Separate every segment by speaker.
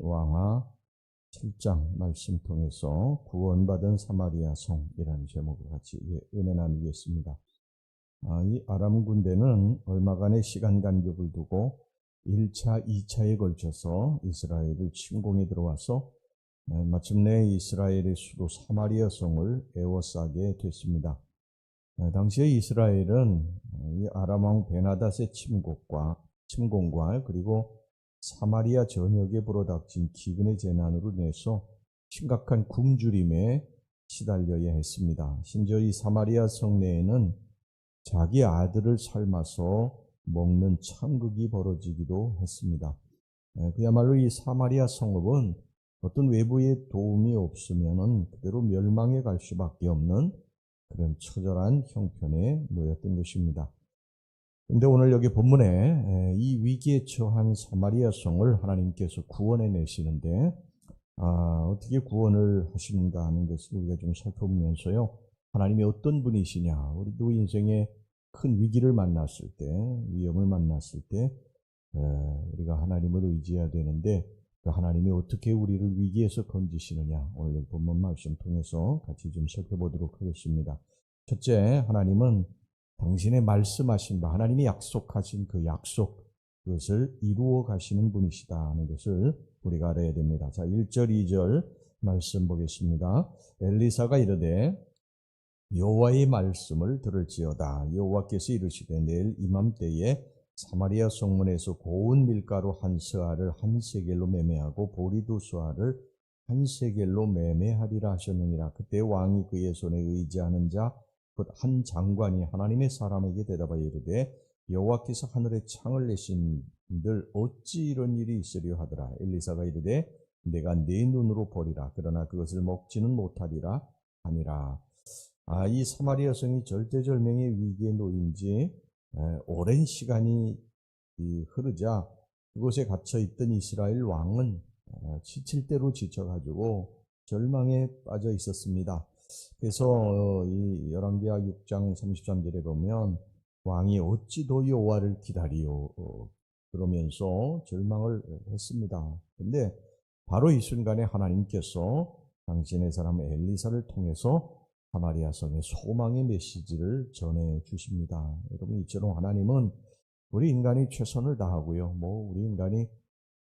Speaker 1: 왕하 7장 말씀 통해서 구원받은 사마리아 성이라는 제목으로 같이 은혜 나누겠습니다. 이 아람 군대는 얼마간의 시간 간격을 두고 1차, 2차에 걸쳐서 이스라엘을 침공에 들어와서 마침내 이스라엘의 수도 사마리아 성을 에워싸게 됐습니다. 당시에 이스라엘은 이 아람 왕 베나닷의 침공과 그리고 사마리아 전역에 불어닥친 기근의 재난으로 인해서 심각한 굶주림에 시달려야 했습니다. 심지어 이 사마리아 성내에는 자기 아들을 삶아서 먹는 참극이 벌어지기도 했습니다. 그야말로 이 사마리아 성읍은 어떤 외부의 도움이 없으면은 그대로 멸망해 갈 수밖에 없는 그런 처절한 형편에 놓였던 것입니다. 그런데 오늘 여기 본문에 이 위기에 처한 사마리아 성을 하나님께서 구원해 내시는데 어떻게 구원을 하시는가 하는 것을 우리가 좀 살펴보면서요, 하나님이 어떤 분이시냐, 우리도 인생에 큰 위기를 만났을 때, 위험을 만났을 때 우리가 하나님을 의지해야 되는데 그 하나님이 어떻게 우리를 위기에서 건지시느냐, 오늘 본문 말씀 통해서 같이 좀 살펴보도록 하겠습니다. 첫째, 하나님은 당신의 말씀하신 바, 하나님이 약속하신 그 약속, 그것을 이루어 가시는 분이시다 하는 것을 우리가 알아야 됩니다. 자, 1절, 2절 말씀 보겠습니다. 엘리사가 이르되 여호와의 말씀을 들을지어다. 여호와께서 이르시되 내일 이맘때에 사마리아 성문에서 고운 밀가루 한 스아를 한 세겔로 매매하고 보리 두 스아를 한 세겔로 매매하리라 하셨느니라. 그때 왕이 그의 손에 의지하는 자 곧 한 장관이 하나님의 사람에게 대답하여 이르되 여호와께서 하늘에 창을 내신들 어찌 이런 일이 있으려 하더라. 엘리사가 이르되 내가 네 눈으로 보리라. 그러나 그것을 먹지는 못하리라 하니라. 이 사마리아 성이 절대절명의 위기에 놓인 지 오랜 시간이 흐르자 그곳에 갇혀있던 이스라엘 왕은 지칠 대로 지쳐가지고 절망에 빠져 있었습니다. 그래서 이 열왕기하 6장 33절에 보면 왕이 어찌 도 여호와를 기다리요 그러면서 절망을 했습니다. 그런데 바로 이 순간에 하나님께서 당신의 사람 엘리사를 통해서 사마리아 성에 소망의 메시지를 전해 주십니다. 여러분, 이처럼 하나님은 우리 인간이 최선을 다하고요, 우리 인간이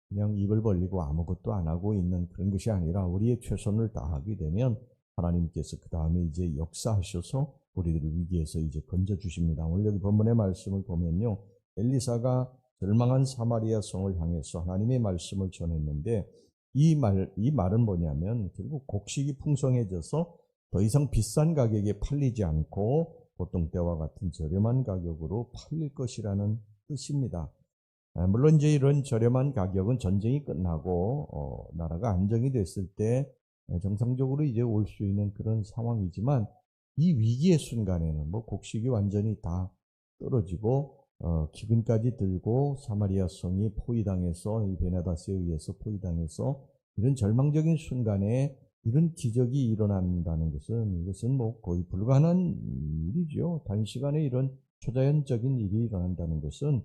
Speaker 1: 그냥 입을 벌리고 아무것도 안 하고 있는 그런 것이 아니라 우리의 최선을 다하게 되면 하나님께서 그 다음에 이제 역사하셔서 우리들을 위기에서 이제 건져 주십니다. 오늘 여기 본문의 말씀을 보면요, 엘리사가 절망한 사마리아 성을 향해서 하나님의 말씀을 전했는데 이 말은 뭐냐면 결국 곡식이 풍성해져서 더 이상 비싼 가격에 팔리지 않고 보통 때와 같은 저렴한 가격으로 팔릴 것이라는 뜻입니다. 물론 이제 이런 저렴한 가격은 전쟁이 끝나고 나라가 안정이 됐을 때 정상적으로 이제 올 수 있는 그런 상황이지만 이 위기의 순간에는 곡식이 완전히 다 떨어지고 기근까지 들고 사마리아 성이 포위당해서 이 베나닷에 의해서 포위당해서 이런 절망적인 순간에 이런 기적이 일어난다는 것은 이것은 거의 불가능한 일이죠. 단시간에 이런 초자연적인 일이 일어난다는 것은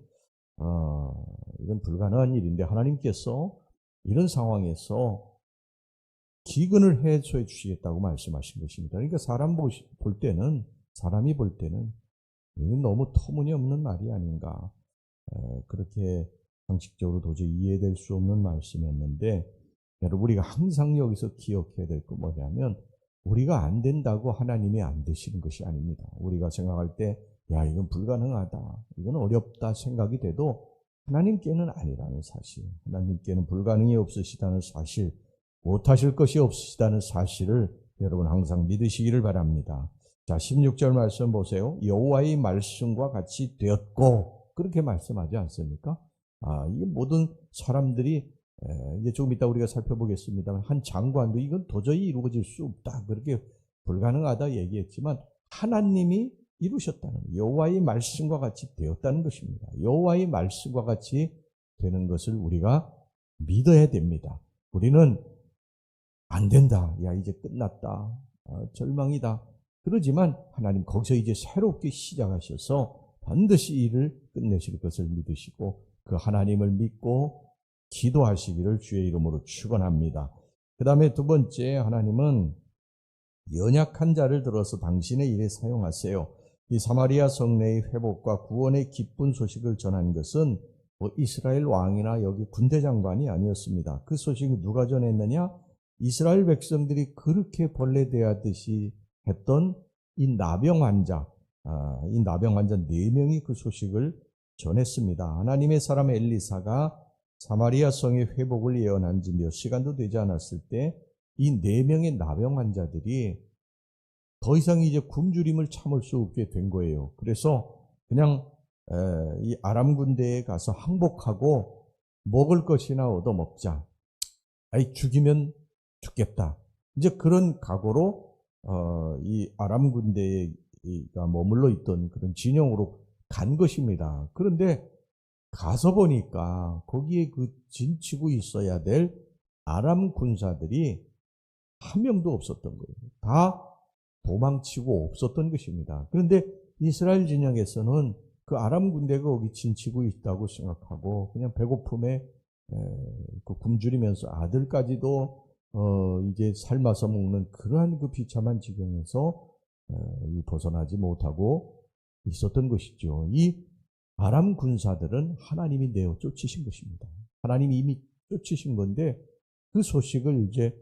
Speaker 1: 이건 불가능한 일인데 하나님께서 이런 상황에서 기근을 해소해 주시겠다고 말씀하신 것입니다. 그러니까 사람이 볼 때는 이건 너무 터무니없는 말이 아닌가, 그렇게 상식적으로 도저히 이해될 수 없는 말씀이었는데, 여러분, 우리가 항상 여기서 기억해야 될 건 뭐냐면 우리가 안 된다고 하나님이 안 되시는 것이 아닙니다. 우리가 생각할 때 이건 불가능하다, 이건 어렵다 생각이 돼도 하나님께는 아니라는 사실, 하나님께는 불가능이 없으시다는 사실, 못하실 것이 없으시다는 사실을 여러분 항상 믿으시기를 바랍니다. 자, 16절 말씀 보세요. 여호와의 말씀과 같이 되었고, 그렇게 말씀하지 않습니까? 이게 모든 사람들이 이제 조금 이따 우리가 살펴보겠습니다만 한 장관도 이건 도저히 이루어질 수 없다, 그렇게 불가능하다 얘기했지만 하나님이 이루셨다는, 여호와의 말씀과 같이 되었다는 것입니다. 여호와의 말씀과 같이 되는 것을 우리가 믿어야 됩니다. 우리는 안 된다, 이제 끝났다, 절망이다, 그러지만 하나님 거기서 이제 새롭게 시작하셔서 반드시 일을 끝내실 것을 믿으시고 그 하나님을 믿고 기도하시기를 주의 이름으로 축원합니다. 그 다음에 두 번째, 하나님은 연약한 자를 들어서 당신의 일에 사용하세요. 이 사마리아 성내의 회복과 구원의 기쁜 소식을 전한 것은 이스라엘 왕이나 여기 군대 장관이 아니었습니다. 그 소식을 누가 전했느냐? 이스라엘 백성들이 그렇게 벌레대하듯이 했던 이 나병 환자 4명이 그 소식을 전했습니다. 하나님의 사람 엘리사가 사마리아 성의 회복을 예언한 지 몇 시간도 되지 않았을 때 이 4명의 나병 환자들이 더 이상 이제 굶주림을 참을 수 없게 된 거예요. 그래서 그냥 이 아람 군대에 가서 항복하고 먹을 것이나 얻어먹자. 아이 죽이면 죽겠다. 이제 그런 각오로 이 아람 군대가 머물러 있던 그런 진영으로 간 것입니다. 그런데 가서 보니까 거기에 그 진치고 있어야 될 아람 군사들이 한 명도 없었던 거예요. 다 도망치고 없었던 것입니다. 그런데 이스라엘 진영에서는 그 아람 군대가 거기 진치고 있다고 생각하고 그냥 배고픔에 그 굶주리면서 아들까지도 이제 삶아서 먹는 그러한 그 비참한 지경에서 벗어나지 못하고 있었던 것이죠. 이 아람 군사들은 하나님이 내어 쫓으신 것입니다. 하나님이 이미 쫓으신 건데 그 소식을 이제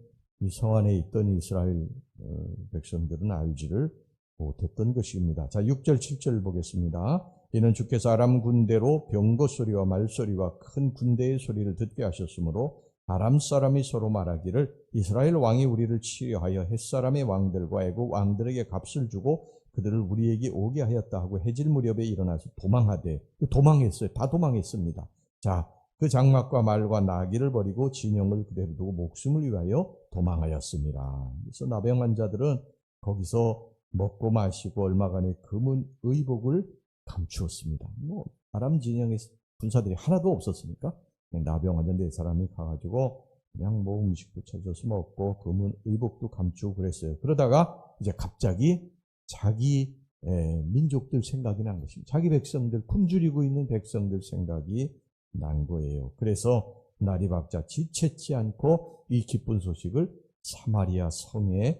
Speaker 1: 이 성 안에 있던 이스라엘 백성들은 알지를 못했던 것입니다. 자, 6절 7절 보겠습니다. 이는 주께서 아람 군대로 병거 소리와 말소리와 큰 군대의 소리를 듣게 하셨으므로 아람 사람이 서로 말하기를 이스라엘 왕이 우리를 치려하여 햇사람의 왕들과 애국 왕들에게 값을 주고 그들을 우리에게 오게 하였다 하고 해질 무렵에 일어나서 도망하되, 도망했어요. 다 도망했습니다. 자, 그 장막과 말과 나귀를 버리고 진영을 그대로 두고 목숨을 위하여 도망하였습니다. 그래서 나병 환자들은 거기서 먹고 마시고 얼마간의 금은 의복을 감추었습니다. 아람 진영의 군사들이 하나도 없었으니까 나병 환자 4사람이 가가지고 그냥 음식도 찾아서 먹고 금은 의복도 감추고 그랬어요. 그러다가 이제 갑자기 자기 민족들 생각이 난 것입니다. 자기 백성들, 굶주리고 있는 백성들 생각이 난 거예요. 그래서 날이 밝자 지체치 않고 이 기쁜 소식을 사마리아 성에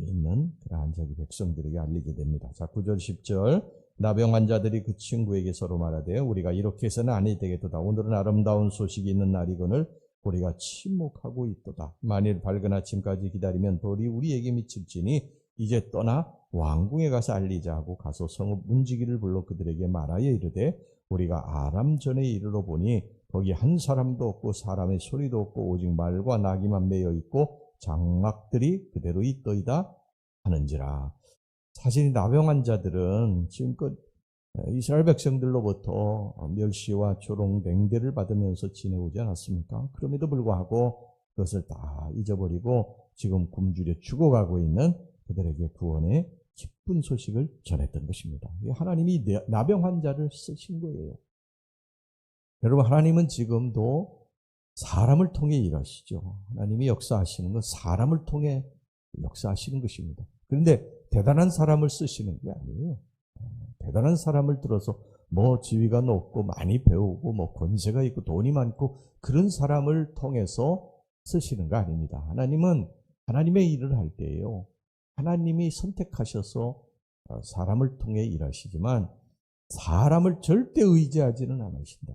Speaker 1: 있는 그러한 자기 백성들에게 알리게 됩니다. 자, 9절 10절 나병 환자들이 그 친구에게 서로 말하되 우리가 이렇게 해서는 아니 되겠도다. 오늘은 아름다운 소식이 있는 날이거늘 우리가 침묵하고 있도다. 만일 밝은 아침까지 기다리면 벌이 우리에게 미칠지니 이제 떠나 왕궁에 가서 알리자 하고 가서 성읍 문지기를 불러 그들에게 말하여 이르되 우리가 아람 전에 이르러 보니 거기 한 사람도 없고 사람의 소리도 없고 오직 말과 나귀만 매여 있고 장막들이 그대로 있더이다 하는지라. 사실 이 나병 환자들은 지금껏 이스라엘 백성들로부터 멸시와 조롱, 맹대를 받으면서 지내오지 않았습니까? 그럼에도 불구하고 그것을 다 잊어버리고 지금 굶주려 죽어가고 있는 그들에게 구원의 기쁜 소식을 전했던 것입니다. 하나님이 나병 환자를 쓰신 거예요. 여러분, 하나님은 지금도 사람을 통해 일하시죠. 하나님이 역사하시는 건 사람을 통해 역사하시는 것입니다. 그런데 대단한 사람을 쓰시는 게 아니에요. 대단한 사람을 들어서 지위가 높고 많이 배우고 권세가 있고 돈이 많고 그런 사람을 통해서 쓰시는 거 아닙니다. 하나님은 하나님의 일을 할 때예요. 하나님이 선택하셔서 사람을 통해 일하시지만 사람을 절대 의지하지는 않으신다.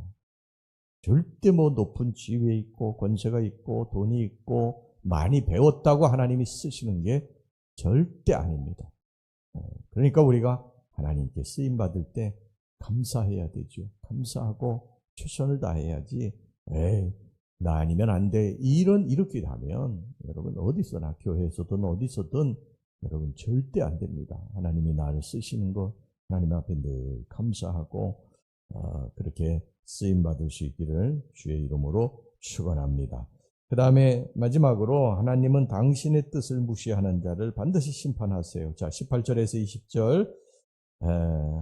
Speaker 1: 절대 높은 지위에 있고 권세가 있고 돈이 있고 많이 배웠다고 하나님이 쓰시는 게 절대 아닙니다. 그러니까 우리가 하나님께 쓰임받을 때 감사해야 되죠. 감사하고 최선을 다해야지 나 아니면 안 돼. 이렇게 하면 여러분 어디서나 교회에서든 어디서든 여러분 절대 안 됩니다. 하나님이 나를 쓰시는 거 하나님 앞에 늘 감사하고 그렇게 쓰임받을 수 있기를 주의 이름으로 축원합니다. 그 다음에 마지막으로 하나님은 당신의 뜻을 무시하는 자를 반드시 심판하세요. 자, 18절에서 20절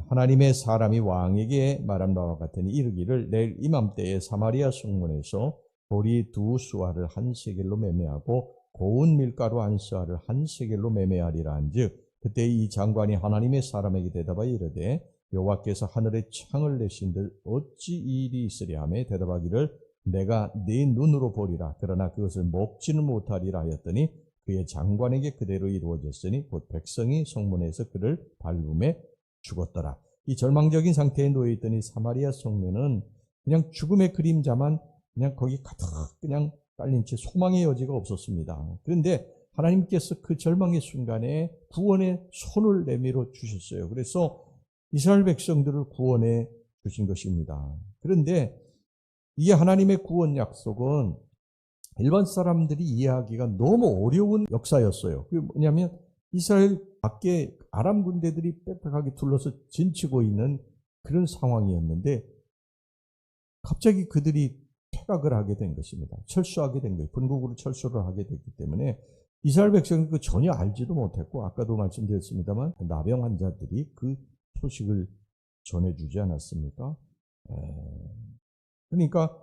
Speaker 1: 하나님의 사람이 왕에게 말한 바와 같으니 이르기를 내일 이맘때에 사마리아 성문에서 보리 2수아를 한 세겔로 매매하고 고운 밀가루 한 수아를 한 세겔로 매매하리라 한즉 그때 이 장관이 하나님의 사람에게 대답하여 이르되 여호와께서 하늘에 창을 내신들 어찌 이 일이 있으랴 하며 대답하기를 내가 네 눈으로 보리라. 그러나 그것을 먹지는 못하리라 하였더니 그의 장관에게 그대로 이루어졌으니 곧 백성이 성문에서 그를 밟음에 죽었더라. 이 절망적인 상태에 놓여 있더니 사마리아 성내는 그냥 죽음의 그림자만 그냥 거기 가득 그냥 깔린 채 소망의 여지가 없었습니다. 그런데 하나님께서 그 절망의 순간에 구원의 손을 내밀어 주셨어요. 그래서 이스라엘 백성들을 구원해 주신 것입니다. 그런데 이게 하나님의 구원 약속은 일반 사람들이 이해하기가 너무 어려운 역사였어요. 그게 뭐냐면 이스라엘 밖에 아람 군대들이 빽빽하게 둘러서 진치고 있는 그런 상황이었는데 갑자기 그들이 퇴각을 하게 된 것입니다. 철수하게 된 거예요. 본국으로 철수를 하게 됐기 때문에 이스라엘 백성은 그 전혀 알지도 못했고 아까도 말씀드렸습니다만 나병 환자들이 그 소식을 전해주지 않았습니까? 그러니까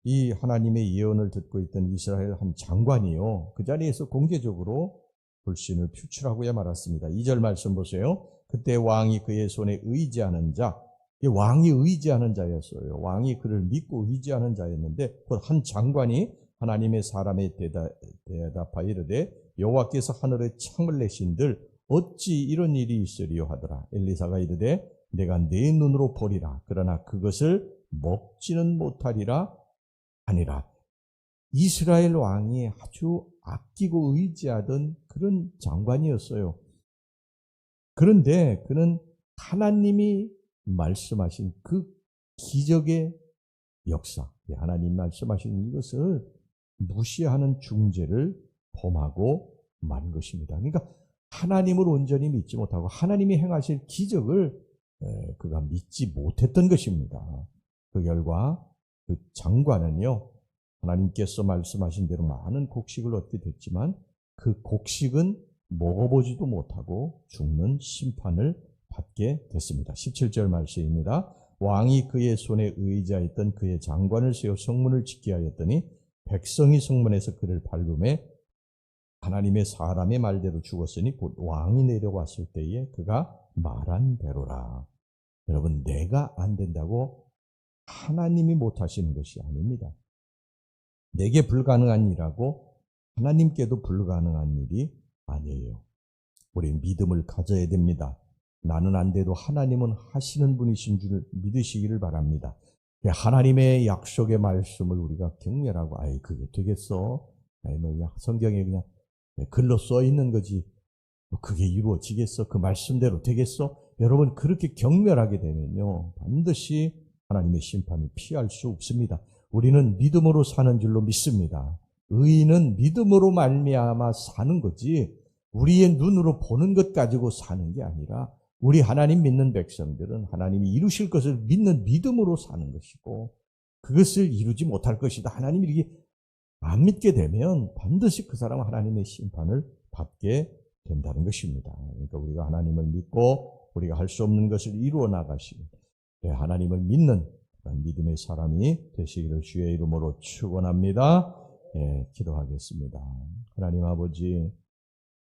Speaker 1: 이 하나님의 예언을 듣고 있던 이스라엘 한 장관이요. 그 자리에서 공개적으로 불신을 표출하고야 말았습니다. 2절 말씀 보세요. 그때 왕이 그의 손에 의지하는 자, 왕이 의지하는 자였어요. 왕이 그를 믿고 의지하는 자였는데 곧 한 장관이 하나님의 사람에 대답하여 이르되 여호와께서 하늘에 창을 내신들 어찌 이런 일이 있으리요 하더라. 엘리사가 이르되 내가 내 눈으로 보리라. 그러나 그것을 먹지는 못하리라 아니라. 이스라엘 왕이 아주 아끼고 의지하던 그런 장관이었어요. 그런데 그는 하나님이 말씀하신 그 기적의 역사, 하나님 말씀하신 이것을 무시하는 중죄를 범하고 만 것입니다. 그러니까 하나님을 온전히 믿지 못하고 하나님이 행하실 기적을 그가 믿지 못했던 것입니다. 그 결과 그 장관은요, 하나님께서 말씀하신 대로 많은 곡식을 얻게 됐지만 그 곡식은 먹어보지도 못하고 죽는 심판을 받게 됐습니다. 17절 말씀입니다. 왕이 그의 손에 의지하였던 그의 장관을 세워 성문을 지키게 하였더니 백성이 성문에서 그를 밟음에 하나님의 사람의 말대로 죽었으니 곧 왕이 내려왔을 때에 그가 말한 대로라. 여러분, 내가 안 된다고 하나님이 못하시는 것이 아닙니다. 내게 불가능한 일하고 하나님께도 불가능한 일이 아니에요. 우리 믿음을 가져야 됩니다. 나는 안 돼도 하나님은 하시는 분이신 줄 믿으시기를 바랍니다. 하나님의 약속의 말씀을 우리가 경멸하고 그게 되겠어? 성경에 그냥 글로 써 있는 거지 그게 이루어지겠어? 그 말씀대로 되겠어? 여러분, 그렇게 경멸하게 되면요 반드시 하나님의 심판을 피할 수 없습니다. 우리는 믿음으로 사는 줄로 믿습니다. 의인은 믿음으로 말미암아 사는 거지 우리의 눈으로 보는 것 가지고 사는 게 아니라 우리 하나님 믿는 백성들은 하나님이 이루실 것을 믿는 믿음으로 사는 것이고 그것을 이루지 못할 것이다. 하나님이 이렇게 안 믿게 되면 반드시 그 사람은 하나님의 심판을 받게 된다는 것입니다. 그러니까 우리가 하나님을 믿고 우리가 할 수 없는 것을 이루어 나가시는 하나님을 믿는 믿음의 사람이 되시기를 주의 이름으로 축원합니다. 기도하겠습니다. 하나님 아버지,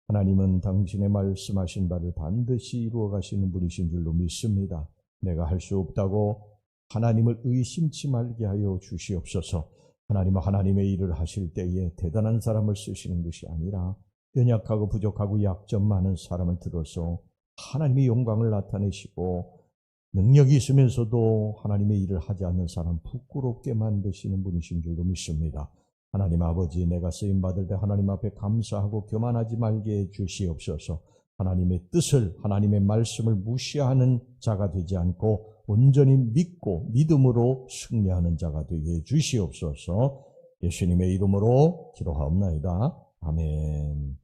Speaker 1: 하나님은 당신의 말씀하신 바를 반드시 이루어 가시는 분이신 줄로 믿습니다. 내가 할 수 없다고 하나님을 의심치 말게 하여 주시옵소서. 하나님은 하나님의 일을 하실 때에 대단한 사람을 쓰시는 것이 아니라 연약하고 부족하고 약점 많은 사람을 들어서 하나님의 영광을 나타내시고 능력이 있으면서도 하나님의 일을 하지 않는 사람 부끄럽게 만드시는 분이신 줄로 믿습니다. 하나님 아버지, 내가 쓰임받을 때 하나님 앞에 감사하고 교만하지 말게 해 주시옵소서. 하나님의 뜻을, 하나님의 말씀을 무시하는 자가 되지 않고 온전히 믿고 믿음으로 승리하는 자가 되게 해 주시옵소서. 예수님의 이름으로 기도하옵나이다. 아멘.